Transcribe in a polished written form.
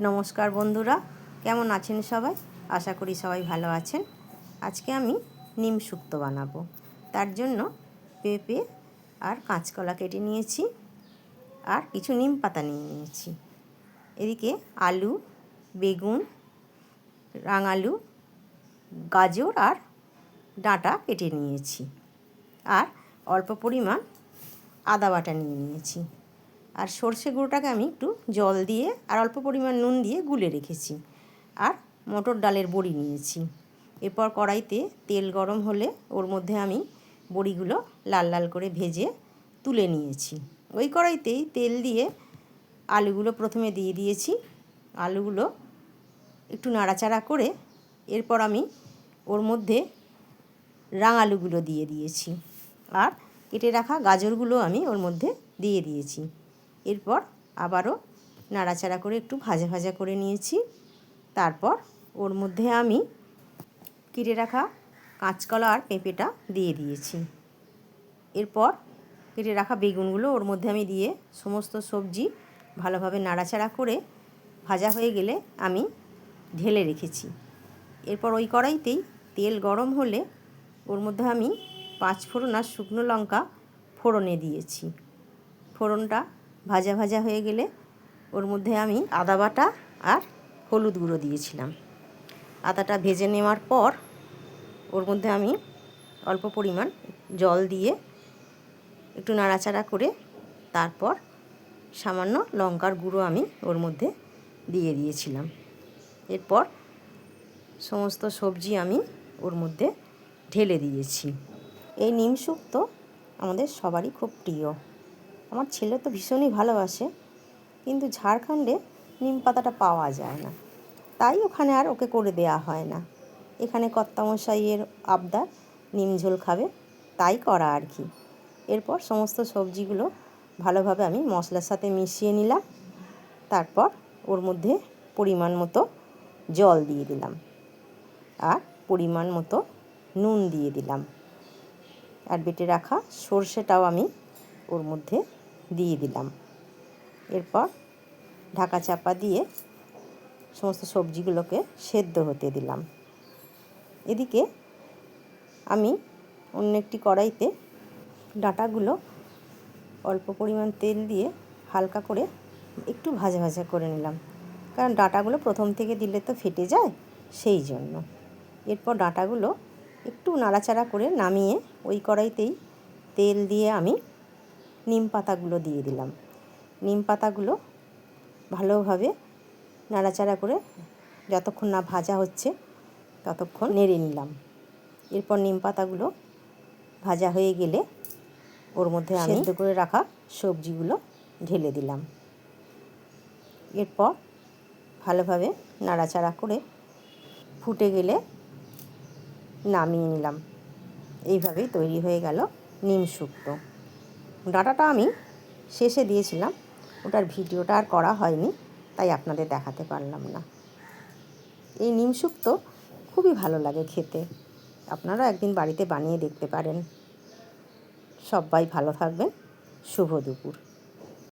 নমস্কার বন্ধুরা, কেমন আছেন সবাই? আশা করি সবাই ভালো আছেন। আজকে আমি নিম শুক্তো বানাবো। তার জন্য পেঁপে আর কাঁচকলা কেটে নিয়েছি আর কিছু নিম পাতা নিয়ে নিয়েছি। এদিকে আলু, বেগুন, রাঙালু, গাজর আর ডাঁটা কেটে নিয়েছি আর অল্প পরিমাণ আদা বাটা নিয়ে নিয়েছি। আর সর্ষে গুঁড়োটাকে আমি একটু জল দিয়ে আর অল্প পরিমাণ নুন দিয়ে গুলে রেখেছি। আর মটর ডালের বড়ি নিয়েছি। এরপর কড়াইতে তেল গরম হলে ওর মধ্যে আমি বড়িগুলো লাল লাল করে ভেজে তুলে নিয়েছি। ওই কড়াইতেই তেল দিয়ে আলুগুলো প্রথমে দিয়ে দিয়েছি। আলুগুলো একটু নাড়াচাড়া করে এরপর আমি ওর মধ্যে রাঙালুগুলো দিয়ে দিয়েছি আর কেটে রাখা গাজরগুলো আমি ওর মধ্যে দিয়ে দিয়েছি। এরপর আবারও নাড়াচাড়া করে একটু ভাজা ভাজা করে নিয়েছি। তারপর ওর মধ্যে আমি কেটে রাখা কাঁচকলা আর পেঁপেটা দিয়ে দিয়েছি। এরপর কেটে রাখা বেগুনগুলো ওর মধ্যে আমি দিয়ে সমস্ত সবজি ভালোভাবে নাড়াচাড়া করে ভাজা হয়ে গেলে আমি ঢেলে রেখেছি। এরপর ওই কড়াইতেই তেল গরম হলে ওর মধ্যে আমি 5 ফোড়ন আর শুকনো লঙ্কা ফোড়নে দিয়েছি। ফোড়নটা ভাজা ভাজা হয়ে গেলে ওর মধ্যে আমি আদা বাটা আর হলুদ গুঁড়ো দিয়েছিলাম। আদাটা ভেজে নেওয়ার পর ওর মধ্যে আমি অল্প পরিমাণ জল দিয়ে একটু নাড়াচাড়া করে তারপর সামান্য লঙ্কার গুঁড়ো আমি ওর মধ্যে দিয়ে দিয়েছিলাম। এরপর সমস্ত সবজি আমি ওর মধ্যে ঢেলে দিয়েছি। এই নিম শুক্তো আমাদের সবারই খুব প্রিয়। আমার ছেলে তো ভীষণই ভালোবাসে, কিন্তু ঝাড়খণ্ডে নিম পাতাটা পাওয়া যায় না, তাই ওখানে আর ওকে করে দেয়া হয় না। এখানে কর্তামশাইয়ের আবদার নিম ঝোল খাবে, তাই করা আর কি। এরপর সমস্ত সবজিগুলো ভালোভাবে আমি মশলার সাথে মিশিয়ে নিলাম। তারপর ওর মধ্যে পরিমাণ মতো জল দিয়ে দিলাম আর পরিমাণ মতো নুন দিয়ে দিলাম। আর বেটে রাখা সর্ষেটাও আমি ওর মধ্যে দিয়ে দিলাম। এরপর ঢাকা চাপা দিয়ে সমস্ত সবজিগুলোকে সেদ্ধ হতে দিলাম। এদিকে আমি অন্য একটি কড়াইতে ডাঁটাগুলো অল্প পরিমাণ তেল দিয়ে হালকা করে একটু ভাজা ভাজা করে নিলাম, কারণ ডাঁটাগুলো প্রথম থেকে দিলে তো ফেটে যায়, সেই জন্য। এরপর ডাঁটাগুলো একটু নাড়াচাড়া করে নামিয়ে ওই কড়াইতেই তেল দিয়ে আমি নিম পাতাগুলো দিয়ে দিলাম। নিম পাতাগুলো ভালোভাবে নাড়াচাড়া করে যতক্ষণ না ভাজা হচ্ছে ততক্ষণ নেড়ে নিলাম। এরপর নিম পাতাগুলো ভাজা হয়ে গেলে ওর মধ্যে আমি সেদ্ধ করে রাখা সবজিগুলো ঢেলে দিলাম। এরপর ভালোভাবে নাড়াচাড়া করে ফুটে গেলে নামিয়ে নিলাম। এইভাবেই তৈরি হয়ে গেল নিম শুক্তো। ডাঁটাটা আমি শেষে দিয়েছিলাম, ওটার ভিডিওটা আর করা হয়নি, তাই আপনাদের দেখাতে পারলাম না। এই নিম শুক্তো খুবই ভালো লাগে খেতে। আপনারা একদিন বাড়িতে বানিয়ে দেখতে পারেন। সবাই ভালো থাকবেন। শুভ দুপুর।